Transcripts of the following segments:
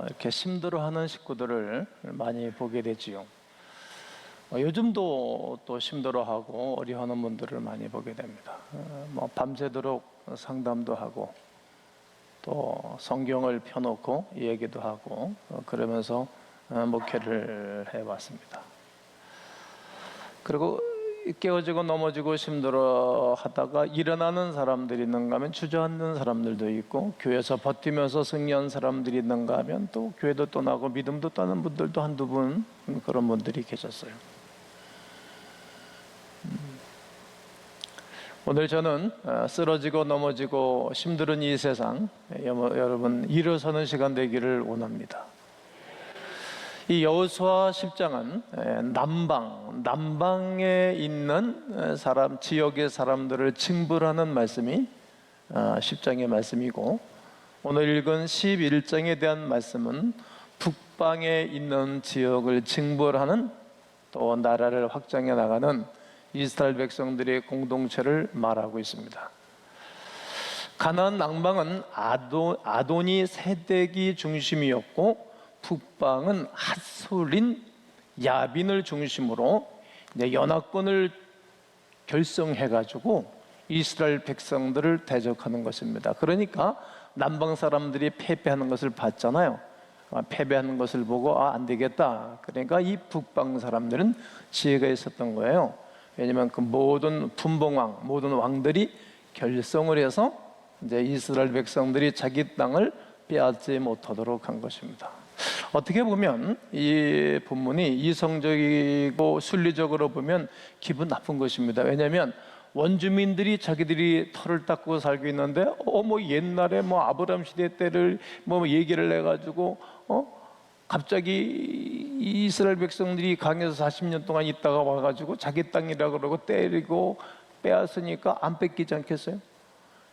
이렇게 힘들어하는 식구들을 많이 보게 되지요. 요즘도 또 힘들어하고 어려워하는 분들을 많이 보게 됩니다. 밤새도록 상담도 하고 또 성경을 펴놓고 얘기도 하고 그러면서 목회를 해왔습니다. 그리고 깨어지고 넘어지고 힘들어 하다가 일어나는 사람들이 있는가 하면 주저앉는 사람들도 있고, 교회에서 버티면서 승리한 사람들이 있는가 하면 또 교회도 떠나고 믿음도 떠나는 분들도 한두 분, 그런 분들이 계셨어요. 오늘 저는 쓰러지고 넘어지고 힘든 이 세상, 여러분 일어서는 시간 되기를 원합니다. 이 여호수아 10장은 남방에 있는 지역의 사람들을 징벌하는 말씀이 10장의 말씀이고, 오늘 읽은 11장에 대한 말씀은 북방에 있는 지역을 징벌하는, 또 나라를 확장해 나가는 이스라엘 백성들의 공동체를 말하고 있습니다. 가나안 남방은 아도니 세덱이 중심이었고, 북방은 핫솔린 야빈을 중심으로 연합군을 결성해가지고 이스라엘 백성들을 대적하는 것입니다. 그러니까 남방 사람들이 패배하는 것을 봤잖아요. 패배하는 것을 보고 안 되겠다. 그러니까 이 북방 사람들은 지혜가 있었던 거예요. 왜냐하면 그 모든 분봉왕, 모든 왕들이 결성을 해서 이제 이스라엘 백성들이 자기 땅을 빼앗지 못하도록 한 것입니다. 어떻게 보면 이 본문이 이성적이고 순리적으로 보면 기분 나쁜 것입니다. 왜냐하면 원주민들이 자기들이 터를 닦고 살고 있는데 옛날에 아브라함 시대 때를 얘기를 해가지고 갑자기 이스라엘 백성들이 강에서 40년 동안 있다가 와가지고 자기 땅이라 그러고 때리고 빼앗으니까 안 뺏기지 않겠어요?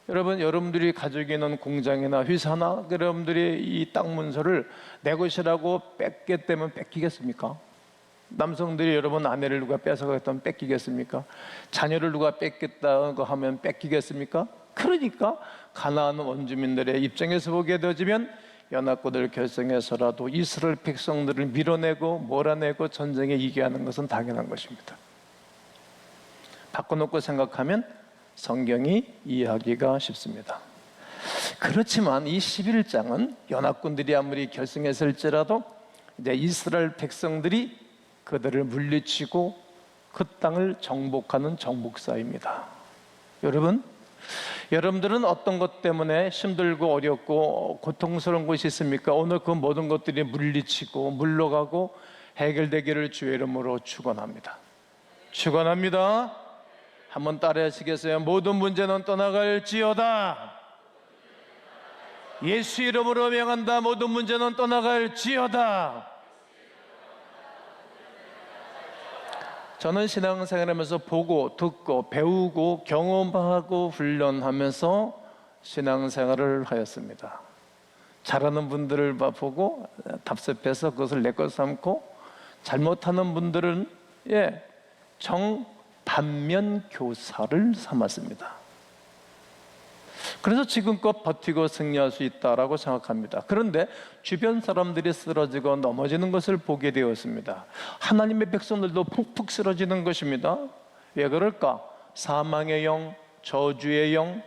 여러분들이 가지고 있는 공장이나 회사나 여러분들이 이 땅 문서를 내 것이라고 뺏게 되면 뺏기겠습니까? 남성들이 여러분 아내를 누가 뺏어가겠다면 뺏기겠습니까? 자녀를 누가 뺏겠다고 하면 뺏기겠습니까? 그러니까 가나안 원주민들의 입장에서 보게 되어지면 연합군을 결성해서라도 이스라엘 백성들을 밀어내고 몰아내고 전쟁에 이겨야 하는 것은 당연한 것입니다. 바꿔놓고 생각하면 성경이 이해하기가 쉽습니다. 그렇지만 이 11장은 연합군들이 아무리 결성했을지라도 이제 이스라엘 백성들이 그들을 물리치고 그 땅을 정복하는 정복사입니다. 여러분들은 어떤 것 때문에 힘들고 어렵고 고통스러운 것이 있습니까? 오늘 그 모든 것들이 물리치고 물러가고 해결되기를 주의 이름으로 축원합니다. 축원합니다. 한번 따라해 주시겠어요? 모든 문제는 떠나갈지어다. 예수 이름으로 명한다. 모든 문제는 떠나갈지어다. 저는 신앙생활하면서 보고 듣고 배우고 경험하고 훈련하면서 신앙생활을 하였습니다. 잘하는 분들을 보고 답습해서 그것을 내 것 삼고, 잘못하는 분들은 반면 교사를 삼았습니다. 그래서 지금껏 버티고 승리할 수 있다라고 생각합니다. 그런데 주변 사람들이 쓰러지고 넘어지는 것을 보게 되었습니다. 하나님의 백성들도 푹푹 쓰러지는 것입니다. 왜 그럴까? 사망의 영, 저주의 영,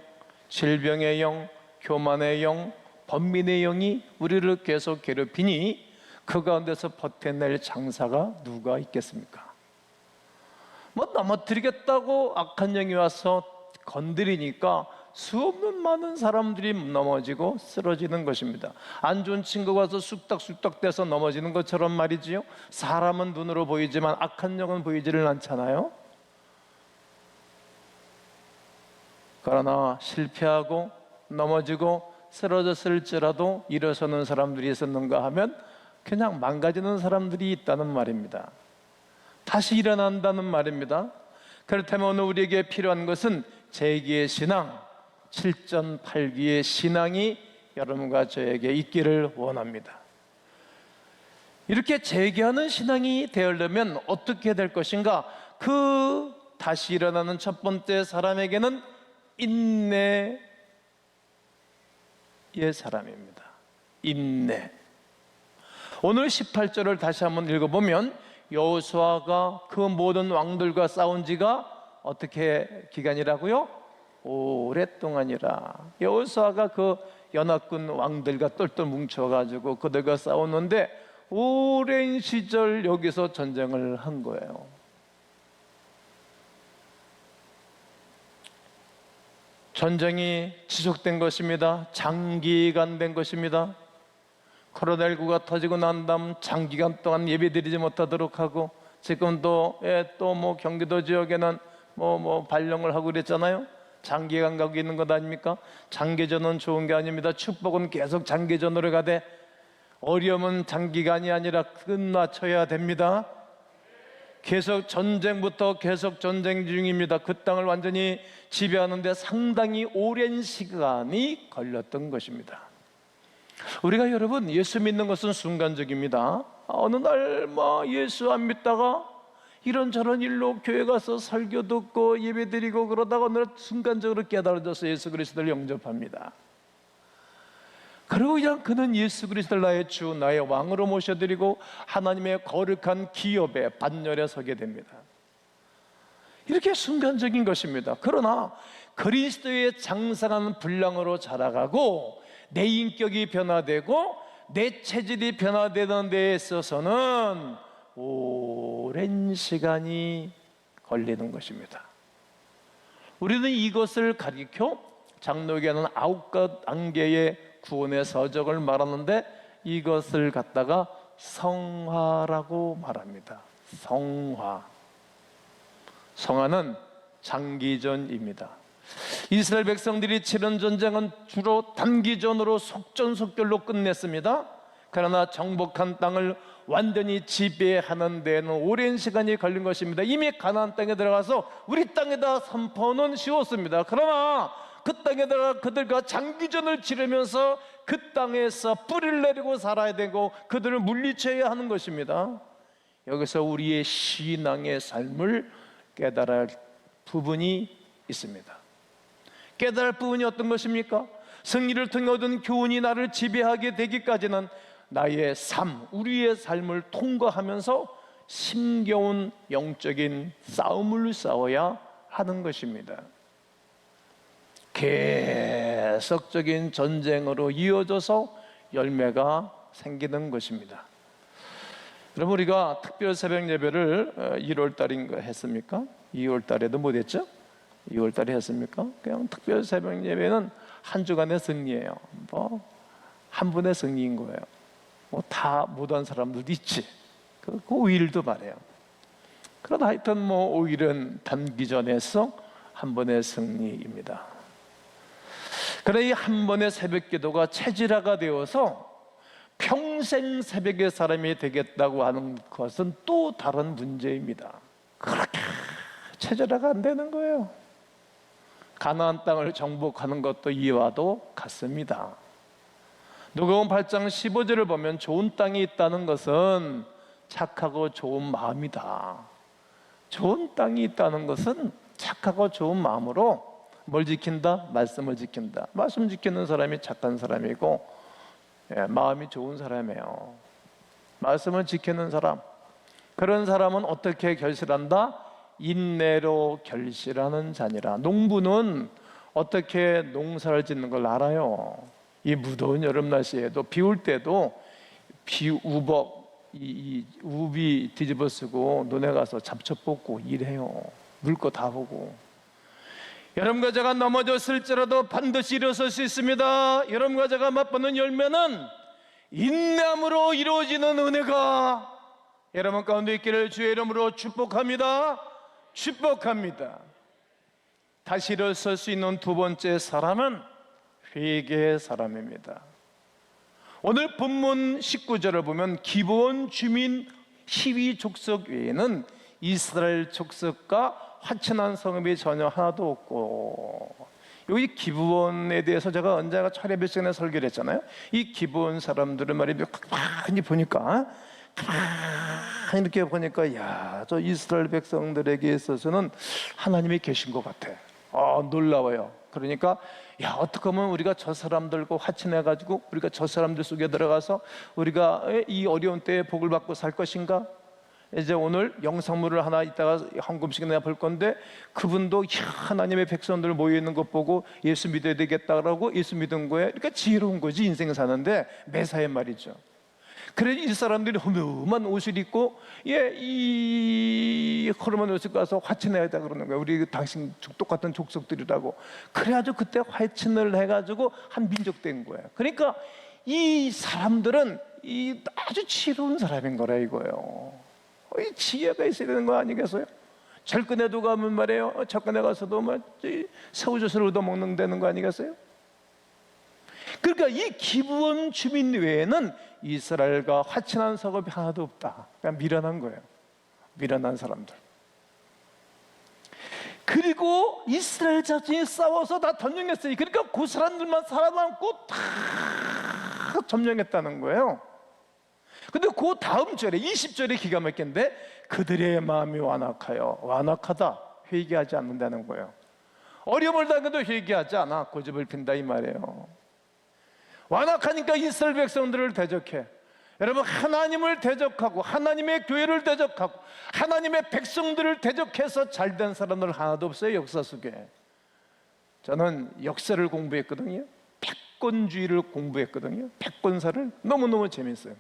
질병의 영, 교만의 영, 번민의 영이 우리를 계속 괴롭히니 그 가운데서 버텨낼 장사가 누가 있겠습니까? 넘어뜨리겠다고 악한 영이 와서 건드리니까 수없는 많은 사람들이 넘어지고 쓰러지는 것입니다. 안 좋은 친구가 와서 쑥닥쑥닥 대서 넘어지는 것처럼 말이지요. 사람은 눈으로 보이지만 악한 영은 보이지를 않잖아요. 그러나 실패하고 넘어지고 쓰러졌을지라도 일어서는 사람들이 있었는가 하면 그냥 망가지는 사람들이 있다는 말입니다. 다시 일어난다는 말입니다. 그렇다면 오늘 우리에게 필요한 것은 재기의 신앙, 7전 8기의 신앙이 여러분과 저에게 있기를 원합니다. 이렇게 재기하는 신앙이 되려면 어떻게 될 것인가? 그 다시 일어나는 첫 번째 사람에게는 인내의 사람입니다. 인내. 오늘 18절을 다시 한번 읽어보면 여호수아가 그 모든 왕들과 싸운 지가 어떻게 기간이라고요? 오랫동안이라. 여호수아가 그 연합군 왕들과 똘똘 뭉쳐가지고 그들과 싸웠는데 오랜 시절 여기서 전쟁을 한 거예요. 전쟁이 지속된 것입니다. 장기간 된 것입니다. 코로나19가 터지고 난 다음 장기간 동안 예배드리지 못하도록 하고, 지금도 또 뭐 경기도 지역에는 발령을 하고 그랬잖아요. 장기간 가고 있는 것 아닙니까? 장기전은 좋은 게 아닙니다. 축복은 계속 장기전으로 가되 어려움은 장기간이 아니라 끝마쳐야 됩니다. 계속 전쟁부터 계속 전쟁 중입니다. 그 땅을 완전히 지배하는데 상당히 오랜 시간이 걸렸던 것입니다. 우리가 여러분 예수 믿는 것은 순간적입니다. 어느 날 예수 안 믿다가 이런저런 일로 교회 가서 설교 듣고 예배 드리고 그러다가 어느 날 순간적으로 깨달아져서 예수 그리스도를 영접합니다. 그리고 그냥 그는 예수 그리스도를 나의 주, 나의 왕으로 모셔드리고 하나님의 거룩한 기업의 반열에 서게 됩니다. 이렇게 순간적인 것입니다. 그러나 그리스도의 장성한 분량으로 자라가고 내 인격이 변화되고 내 체질이 변화되는 데에 있어서는 오랜 시간이 걸리는 것입니다. 우리는 이것을 가리켜 장로교회는 9단계의 구원의 서적을 말하는데 이것을 갖다가 성화라고 말합니다. 성화는 장기전입니다. 이스라엘 백성들이 치른 전쟁은 주로 단기전으로 속전속결로 끝냈습니다. 그러나 정복한 땅을 완전히 지배하는 데에는 오랜 시간이 걸린 것입니다. 이미 가나안 땅에 들어가서 우리 땅에다 선포는 쉬웠습니다. 그러나 그 땅에다가 그들과 장기전을 치르면서 그 땅에서 뿌리를 내리고 살아야 되고 그들을 물리쳐야 하는 것입니다. 여기서 우리의 신앙의 삶을 깨달을 부분이 있습니다. 깨달을 부분이 어떤 것입니까? 승리를 통해 얻은 교훈이 나를 지배하게 되기까지는 나의 삶, 우리의 삶을 통과하면서 힘겨운 영적인 싸움을 싸워야 하는 것입니다. 계속적인 전쟁으로 이어져서 열매가 생기는 것입니다. 여러분, 우리가 특별 새벽 예배를 1월 달인가 했습니까? 2월 달에도 못 했죠? 2월 달에 했습니까? 그냥 특별 새벽 예배는 한 주간의 승리예요. 한 분의 승리인 거예요. 다 못한 사람들도 있지. 그 5일도 말해요. 그러나 하여튼 5일은 단기전에서 한 번의 승리입니다. 그러나 이 한 번의 새벽 기도가 체질화가 되어서 평생 새벽의 사람이 되겠다고 하는 것은 또 다른 문제입니다. 그렇게 체질화가 안 되는 거예요. 가나안 땅을 정복하는 것도 이와도 같습니다. 누가복음 8장 15절을 보면 좋은 땅이 있다는 것은 착하고 좋은 마음이다. 좋은 땅이 있다는 것은 착하고 좋은 마음으로 뭘 지킨다? 말씀을 지킨다. 말씀 지키는 사람이 착한 사람이고 마음이 좋은 사람이에요. 말씀을 지키는 사람, 그런 사람은 어떻게 결실한다? 인내로 결실하는 자니라. 농부는 어떻게 농사를 짓는 걸 알아요. 이 무더운 여름 날씨에도 비 올 때도 이 우비 뒤집어 쓰고 논에 가서 잡초 뽑고 일해요. 물 거 다 보고. 여러분과 제가 넘어졌을지라도 반드시 일어설 수 있습니다. 여러분과 제가 맛보는 열매는 인내함으로 이루어지는 은혜가 여러분 가운데 있기를 주의 이름으로 축복합니다. 축복합니다. 다시 일어설 수 있는 두 번째 사람은 회개의 사람입니다. 오늘 본문 19절을 보면 기브온 주민 히위 족속 외에는 이스라엘 족속과 화친한 성읍이 전혀 하나도 없고, 여기 기브온에 대해서 제가 언제가 차례 몇 시간에 설교를 했잖아요. 이 기브온 사람들을 말이죠, 가만히 보니까 이렇게 보니까 저 이스라엘 백성들에게 있어서는 하나님이 계신 것 같아. 놀라워요. 그러니까 야, 어떻게 하면 우리가 저 사람들과 화친해가지고 우리가 저 사람들 속에 들어가서 우리가 이 어려운 때에 복을 받고 살 것인가? 이제 오늘 영상물을 하나 이따가 한 금씩 내가 볼 건데, 그분도 하나님의 백성들 모여 있는 것 보고 예수 믿어야 되겠다라고 예수 믿은 거예요. 그러니까 지혜로운 거지, 인생 사는데 매사에 말이죠. 그래 이 사람들이 험한 옷을 입고 이 허름한 옷을 가서 화친해야 돼 그러는 거예요. 우리 당신 똑같은 족속들이라고. 그래가지고 그때 화친을 해가지고 한 민족 된 거예요. 그러니까 이 사람들은 이 아주 지혜로운 사람인 거라 이거예요. 이 지혜가 있어야 되는 거 아니겠어요? 절근에도 가면 말이에요, 절근에 가서도 뭐 새우젓을 얻어먹는 되는 거 아니겠어요? 그러니까 이 기브온 주민 외에는 이스라엘과 화친한 성읍이 하나도 없다. 그냥 미련한 거예요. 미련한 사람들. 그리고 이스라엘 자신이 싸워서 다 점령했어요. 그러니까 그 사람들만 살아남고 다 점령했다는 거예요. 근데 그 다음 절에 20절에 기가 막힌데, 그들의 마음이 완악하여, 완악하다, 회개하지 않는다는 거예요. 어려움을 당해도 회개하지 않아 고집을 핀다 이 말이에요. 완악하니까 이스라엘 백성들을 대적해. 여러분, 하나님을 대적하고 하나님의 교회를 대적하고 하나님의 백성들을 대적해서 잘된 사람들 하나도 없어요, 역사 속에. 저는 역사를 공부했거든요. 패권주의를 공부했거든요. 패권사를. 너무너무 재밌어요.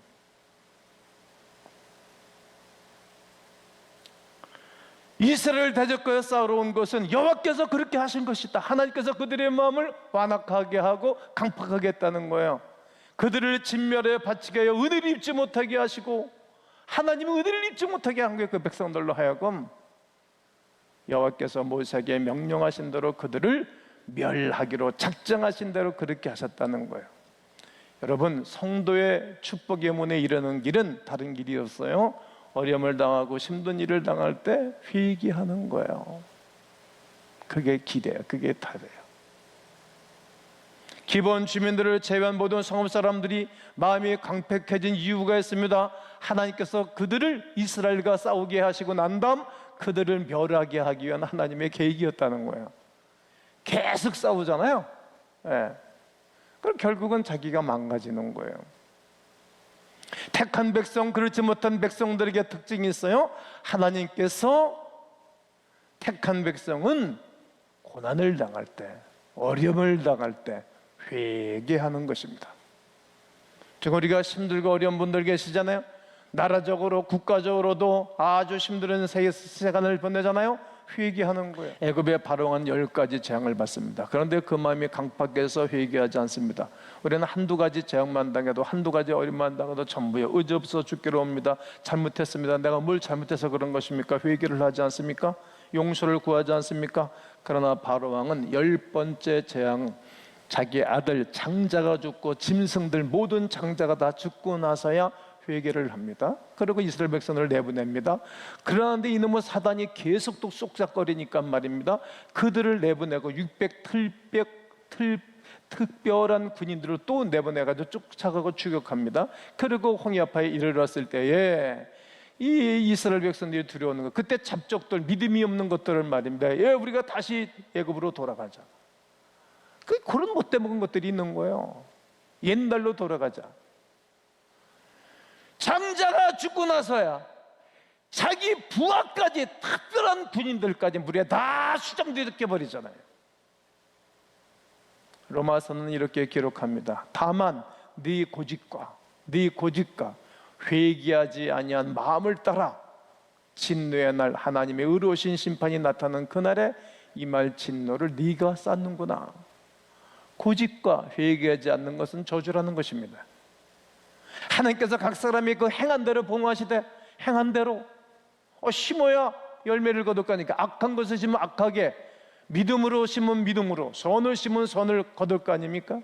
이스라엘을 대적하여 싸우러 온 것은 여호와께서 그렇게 하신 것이다. 하나님께서 그들의 마음을 완악하게 하고 강팍하게 했다는 거예요. 그들을 진멸해 바치게 하여 은혜를 입지 못하게 하시고, 하나님은 은혜를 입지 못하게 한 거예요. 그 백성들로 하여금. 여호와께서 모세에게 명령하신 대로 그들을 멸하기로 작정하신 대로 그렇게 하셨다는 거예요. 여러분, 성도의 축복의 문에 이르는 길은 다른 길이 없어요. 어려움을 당하고 힘든 일을 당할 때 회개하는 거예요. 그게 길이에요. 그게 답이에요. 기본 주민들을 제외한 모든 성읍 사람들이 마음이 강팍해진 이유가 있습니다. 하나님께서 그들을 이스라엘과 싸우게 하시고 난 다음 그들을 멸하게 하기 위한 하나님의 계획이었다는 거예요. 계속 싸우잖아요. 그럼 결국은 자기가 망가지는 거예요. 택한 백성, 그렇지 못한 백성들에게 특징이 있어요. 하나님께서 택한 백성은 고난을 당할 때, 어려움을 당할 때 회개하는 것입니다. 지금 우리가 힘들고 어려운 분들 계시잖아요. 나라적으로 국가적으로도 아주 힘든 시간을 보내잖아요. 회개하는 거예요. 애굽의 바로왕은 10가지 재앙을 받습니다. 그런데 그 마음이 강팍해서 회개하지 않습니다. 우리는 한두 가지 재앙만 당해도, 한두 가지 어려움만 당해도 전부요, 의지 없어 죽기로 옵니다. 잘못했습니다. 내가 뭘 잘못해서 그런 것입니까? 회개를 하지 않습니까? 용서를 구하지 않습니까? 그러나 바로왕은 10번째 재앙, 자기 아들 장자가 죽고 짐승들 모든 장자가 다 죽고 나서야 회개를 합니다. 그리고 이스라엘 백성을 내보냅니다. 그러는데 이놈의 사단이 계속 또 쏙싹거리니까 말입니다, 그들을 내보내고 600 특별한 군인들을 또 내보내가지고 쫓아가고 추격합니다. 그리고 홍해아파에 이르렀을 때에 이 이스라엘 백성들이 두려워하는 거, 그때 잡족들, 믿음이 없는 것들을 말입니다. 우리가 다시 애굽으로 돌아가자. 그런 못돼 먹은 것들이 있는 거예요. 옛날로 돌아가자. 장자가 죽고 나서야 자기 부하까지, 특별한 군인들까지 무리에 다 수장되게 버리잖아요. 로마서는 이렇게 기록합니다. 다만 네 고집과 회개하지 아니한 마음을 따라 진노의 날, 하나님의 의로우신 심판이 나타나는 그날에 임할 진노를 네가 쌓는구나. 고집과 회개하지 않는 것은 저주라는 것입니다. 하나님께서 각 사람이 그 행한 대로 봉하시되, 행한 대로 심어야 열매를 거둘 거니까, 악한 것을 심으면 악하게, 믿음으로 심으면 믿음으로, 선을 심으면 선을 거둘 거 아닙니까?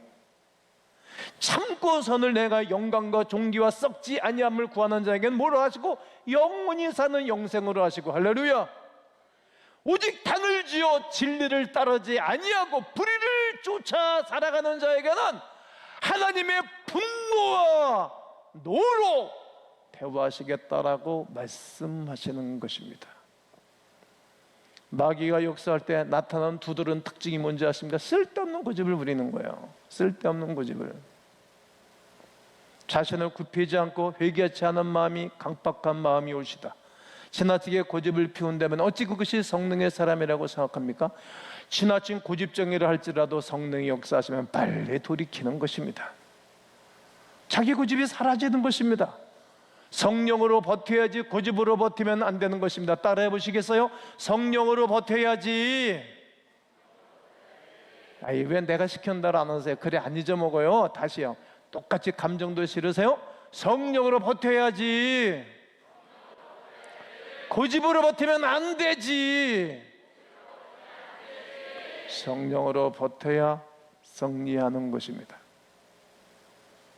참고 선을 내가 영광과 존귀와 썩지 아니함을 구하는 자에게는 뭐로 하시고? 영원히 사는 영생으로 하시고. 할렐루야. 오직 단을 지어 진리를 따르지 아니하고 불의를 쫓아 살아가는 자에게는 하나님의 분노와 노로 대우하시겠다라고 말씀하시는 것입니다. 마귀가 역사할 때 나타나는 두드러운 특징이 뭔지 아십니까? 쓸데없는 고집을 부리는 거예요. 쓸데없는 고집을. 자신을 굽히지 않고 회개하지 않은 마음이 강팍한 마음이 올시다. 지나치게 고집을 피운다면 어찌 그것이 성령의 사람이라고 생각합니까? 지나친 고집정의를 할지라도 성령이 역사하시면 빨리 돌이키는 것입니다. 자기 고집이 사라지는 것입니다. 성령으로 버텨야지 고집으로 버티면 안 되는 것입니다. 따라해 보시겠어요? 성령으로 버텨야지. 아이, 왜 내가 시켰다를 안 하세요? 그래, 안 잊어먹어요. 다시요. 똑같이 감정도 실으세요. 성령으로 버텨야지. 고집으로 버티면 안 되지. 성령으로 버텨야 승리하는 것입니다.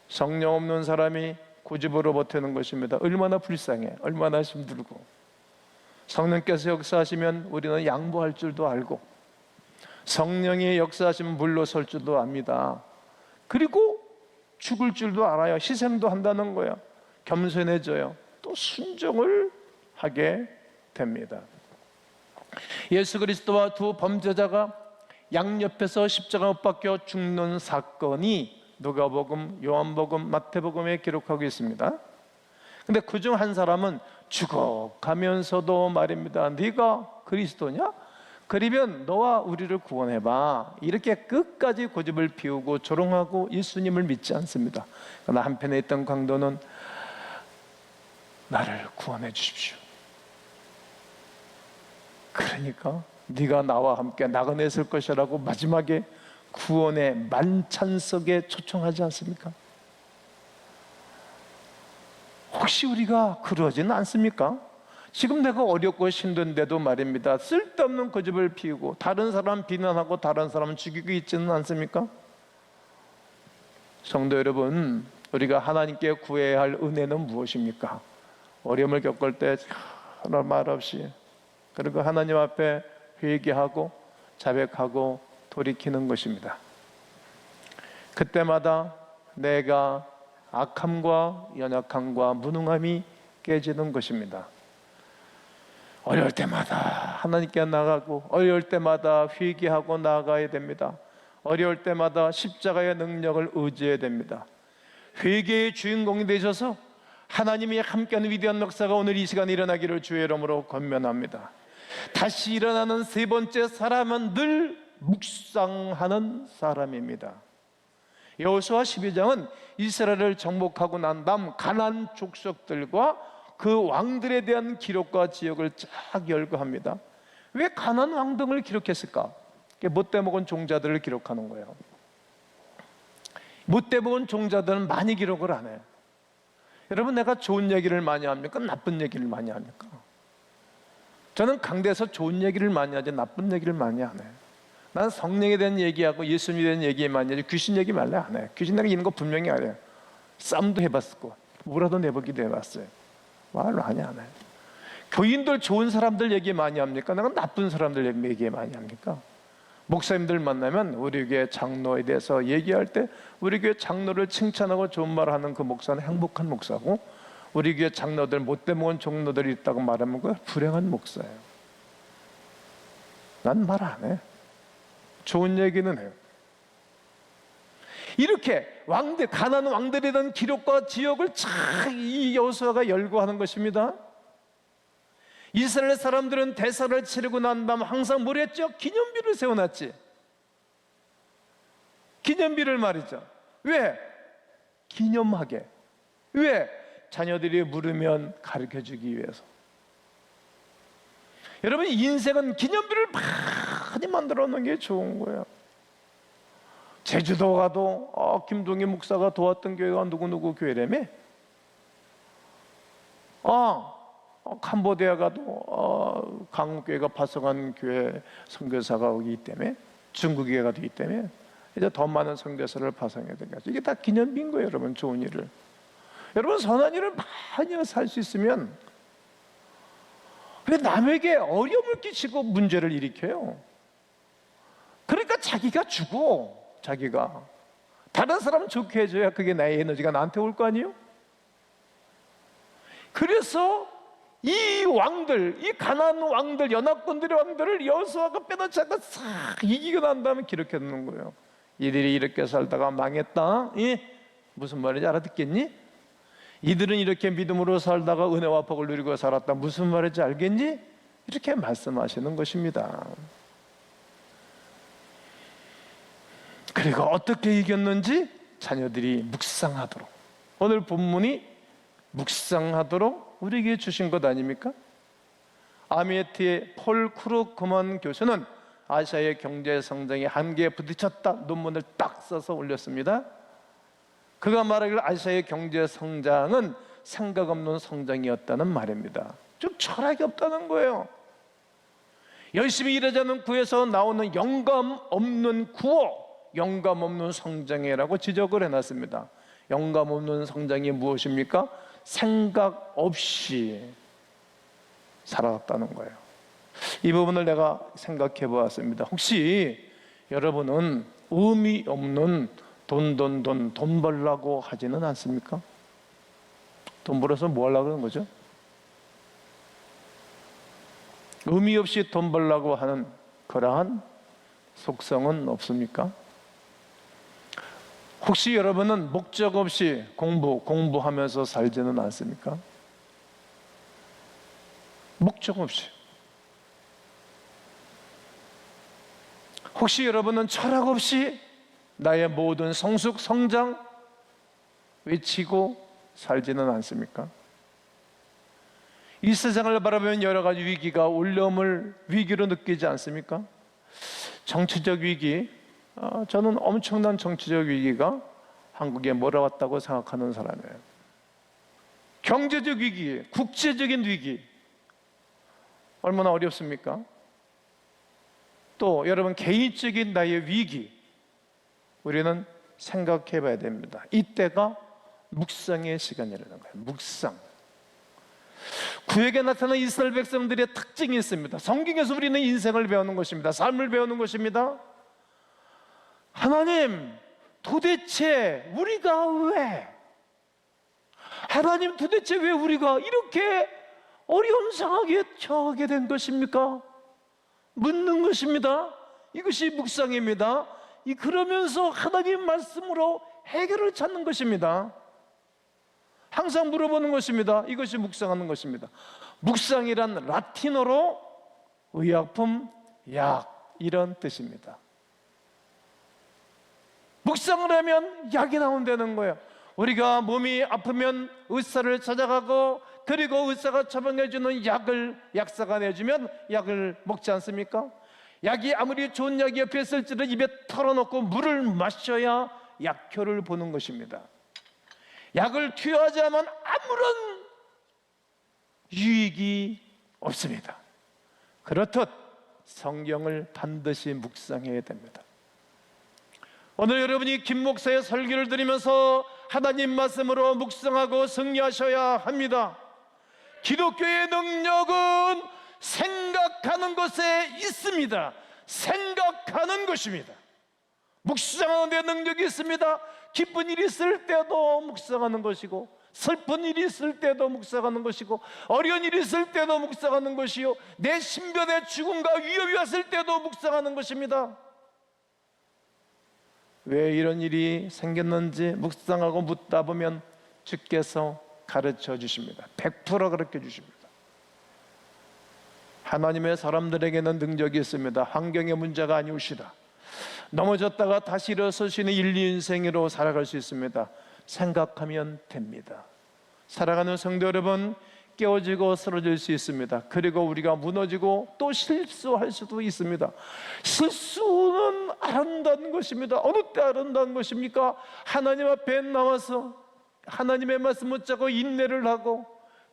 성령 없는 사람이 고집으로 버티는 것입니다. 얼마나 불쌍해, 얼마나 힘들고. 성령께서 역사하시면 우리는 양보할 줄도 알고, 성령이 역사하시면 물러설 줄도 압니다. 그리고 죽을 줄도 알아요. 희생도 한다는 거야. 겸손해져요. 또 순종을 하게 됩니다. 예수 그리스도와 두 범죄자가 양옆에서 십자가 못 박혀 죽는 사건이 누가복음, 요한복음, 마태복음에 기록하고 있습니다. 근데 그중 한 사람은 죽어가면서도 말입니다. 네가 그리스도냐? 그러면 너와 우리를 구원해봐. 이렇게 끝까지 고집을 피우고 조롱하고 예수님을 믿지 않습니다. 그러나 한편에 있던 강도는 나를 구원해 주십시오. 그러니까 네가 나와 함께 나가냈을 것이라고 마지막에 구원의 만찬 속에 초청하지 않습니까? 혹시 우리가 그러지는 않습니까? 지금 내가 어렵고 힘든데도 말입니다, 쓸데없는 고집을 피우고 다른 사람 비난하고 다른 사람 죽이고 있지는 않습니까? 성도 여러분, 우리가 하나님께 구해야 할 은혜는 무엇입니까? 어려움을 겪을 때 하나 말 없이, 그리고 하나님 앞에 회개하고 자백하고 돌이키는 것입니다. 그때마다 내가 악함과 연약함과 무능함이 깨지는 것입니다. 어려울 때마다 하나님께 나가고, 어려울 때마다 회개하고 나아가야 됩니다. 어려울 때마다 십자가의 능력을 의지해야 됩니다. 회개의 주인공이 되셔서 하나님이 함께하는 위대한 역사가 오늘 이 시간에 일어나기를 주의 이름으로 권면합니다. 다시 일어나는 세 번째 사람은 늘 묵상하는 사람입니다. 여호수아 12장은 이스라엘을 정복하고 난 다음 가나안 족속들과 그 왕들에 대한 기록과 지역을 쫙 열거합니다. 왜 가나안 왕들을 기록했을까? 못돼 먹은 종자들을 기록하는 거예요. 못돼 먹은 종자들은 많이 기록을 안 해요. 여러분, 내가 좋은 얘기를 많이 합니까? 나쁜 얘기를 많이 합니까? 저는 강대에서 좋은 얘기를 많이 하지 나쁜 얘기를 많이 안 해요. 난 성령에 대한 얘기하고 예수님에 대한 얘기 많이 하지 귀신 얘기 말래 안 해요. 귀신 얘기 있는 거 분명히 알아요. 싸움도 해봤고 뭐라도 내보기도 해봤어요. 말로 안 해요. 교인들 좋은 사람들 얘기 많이 합니까? 내가 나쁜 사람들 얘기 많이 합니까? 목사님들 만나면 우리 교회 장로에 대해서 얘기할 때 우리 교회 장로를 칭찬하고 좋은 말을 하는 그 목사는 행복한 목사고, 우리 교회 장로들 못돼 먹은 종로들이 있다고 말하면 그 불행한 목사예요. 난 말 안 해. 좋은 얘기는 해요. 이렇게 왕들, 가나안 왕들에 대한 기록과 지역을 이 여호수아가 열거하는 것입니다. 이스라엘 사람들은 대사를 치르고 난 다음 항상 뭘 했죠? 기념비를 세워놨지. 기념비를 말이죠. 왜? 기념하게. 왜? 자녀들이 물으면 가르쳐주기 위해서. 여러분, 인생은 기념비를 많이 만들어 놓는 게 좋은 거예요. 제주도 가도 김동희 목사가 도왔던 교회가 누구누구 교회라며? 캄보디아 가도 강국교회가 파송한 교회 선교사가 오기 때문에, 중국에 가도 있기 때문에 이제 더 많은 선교사를 파송해야 되겠죠. 이게 다 기념비인 거예요, 여러분. 좋은 일을. 여러분, 선한 일을 많이 살 수 있으면 왜 남에게 어려움을 끼치고 문제를 일으켜요? 그러니까 자기가 주고, 자기가 다른 사람 좋게 해줘야 그게 나의 에너지가 나한테 올 거 아니에요? 그래서 이 왕들, 이 가나안 왕들, 연합군들의 왕들을 여호수아가 빼놓지 않고 싹 이기고 난 다음에 기록해 놓는 거예요. 이들이 이렇게 살다가 망했다. 무슨 말인지 알아듣겠니? 이들은 이렇게 믿음으로 살다가 은혜와 복을 누리고 살았다. 무슨 말인지 알겠니? 이렇게 말씀하시는 것입니다. 그리고 어떻게 이겼는지 자녀들이 묵상하도록, 오늘 본문이 묵상하도록 우리에게 주신 것 아닙니까? 아미에트의 폴 크루크먼 교수는 아시아의 경제 성장의 한계에 부딪혔다 논문을 딱 써서 올렸습니다. 그가 말하기를 아시아의 경제 성장은 생각 없는 성장이었다는 말입니다. 좀 철학이 없다는 거예요. 열심히 일하자는 구에서 나오는 영감 없는 구호, 영감 없는 성장이라고 지적을 해놨습니다. 영감 없는 성장이 무엇입니까? 생각 없이 살아왔다는 거예요. 이 부분을 내가 생각해 보았습니다. 혹시 여러분은 의미 없는 돈 벌라고 하지는 않습니까? 돈 벌어서 뭐 하려고 그러는 거죠? 의미 없이 돈 벌라고 하는 그러한 속성은 없습니까? 혹시 여러분은 목적 없이 공부하면서 살지는 않습니까? 목적 없이. 혹시 여러분은 철학 없이 나의 모든 성숙 성장 외치고 살지는 않습니까? 이 세상을 바라보면 여러 가지 위기가 올려올 위기로 느끼지 않습니까? 정치적 위기, 저는 엄청난 정치적 위기가 한국에 몰아왔다고 생각하는 사람이에요. 경제적 위기, 국제적인 위기, 얼마나 어렵습니까? 또 여러분 개인적인 나의 위기, 우리는 생각해 봐야 됩니다. 이때가 묵상의 시간이라는 거예요. 묵상. 구약에 나타난 이스라엘 백성들의 특징이 있습니다. 성경에서 우리는 인생을 배우는 것입니다. 삶을 배우는 것입니다. 하나님, 도대체 우리가 왜? 하나님, 도대체 왜 우리가 이렇게 어려운 상황에 처하게 된 것입니까? 묻는 것입니다. 이것이 묵상입니다. 그러면서 하나님 말씀으로 해결을 찾는 것입니다. 항상 물어보는 것입니다. 이것이 묵상하는 것입니다. 묵상이란 라틴어로 의약품, 약 이런 뜻입니다. 묵상을 하면 약이 나온다는 거예요. 우리가 몸이 아프면 의사를 찾아가고, 그리고 의사가 처방해주는 약을 약사가 내주면 약을 먹지 않습니까? 약이 아무리 좋은 약이 옆에 있을지라도 입에 털어놓고 물을 마셔야 약효를 보는 것입니다. 약을 투여하지 않으면 아무런 유익이 없습니다. 그렇듯 성경을 반드시 묵상해야 됩니다. 오늘 여러분이 김 목사의 설교를 들으면서 하나님 말씀으로 묵상하고 승리하셔야 합니다. 기독교의 능력은 생각하는 것에 있습니다. 생각하는 것입니다. 묵상하는 데 능력이 있습니다. 기쁜 일이 있을 때도 묵상하는 것이고, 슬픈 일이 있을 때도 묵상하는 것이고, 어려운 일이 있을 때도 묵상하는 것이요, 내 신변의 죽음과 위협이 왔을 때도 묵상하는 것입니다. 왜 이런 일이 생겼는지 묵상하고 묻다 보면 주께서 가르쳐 주십니다. 100% 가르쳐 주십니다. 하나님의 사람들에게는 능력이 있습니다. 환경의 문제가 아니오시다. 넘어졌다가 다시 일어서시는 인생으로 살아갈 수 있습니다. 생각하면 됩니다. 사랑하는 성도 여러분, 깨어지고 쓰러질 수 있습니다. 그리고 우리가 무너지고 또 실수할 수도 있습니다. 실수는 아름다운 것입니다. 어느 때 아름다운 것입니까? 하나님 앞에 나와서 하나님의 말씀 붙잡고 인내를 하고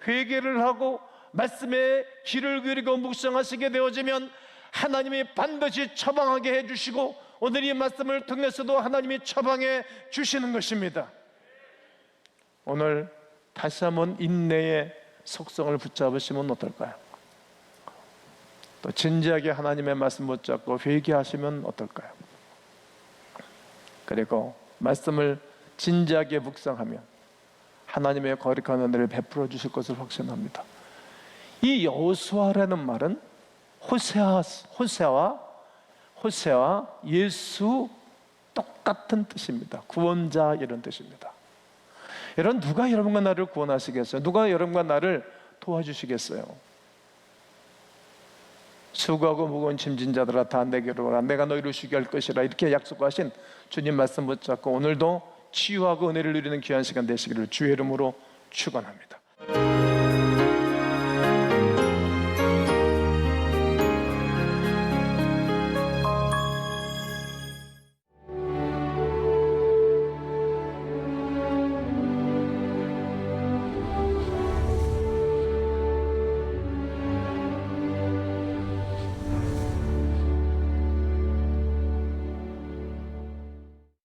회개를 하고 말씀에 귀를 기울이고 묵상하시게 되어지면 하나님이 반드시 처방하게 해주시고, 오늘 이 말씀을 통해서도 하나님이 처방해 주시는 것입니다. 오늘 다시 한번 인내의 속성을 붙잡으시면 어떨까요? 또 진지하게 하나님의 말씀 붙잡고 회개하시면 어떨까요? 그리고 말씀을 진지하게 묵상하면 하나님의 거룩한 은혜를 베풀어 주실 것을 확신합니다. 이 여호수아라는 말은 호세와 예수 똑같은 뜻입니다. 구원자 이런 뜻입니다. 여러분, 누가 여러분과 나를 구원하시겠어요? 누가 여러분과 나를 도와주시겠어요? 수고하고 무거운 짐진 자들아 다 내게로 오라, 내가 너희를 쉬게 할 것이라, 이렇게 약속하신 주님 말씀 붙잡고 오늘도 치유하고 은혜를 누리는 귀한 시간 되시기를 주의 이름으로 축원합니다.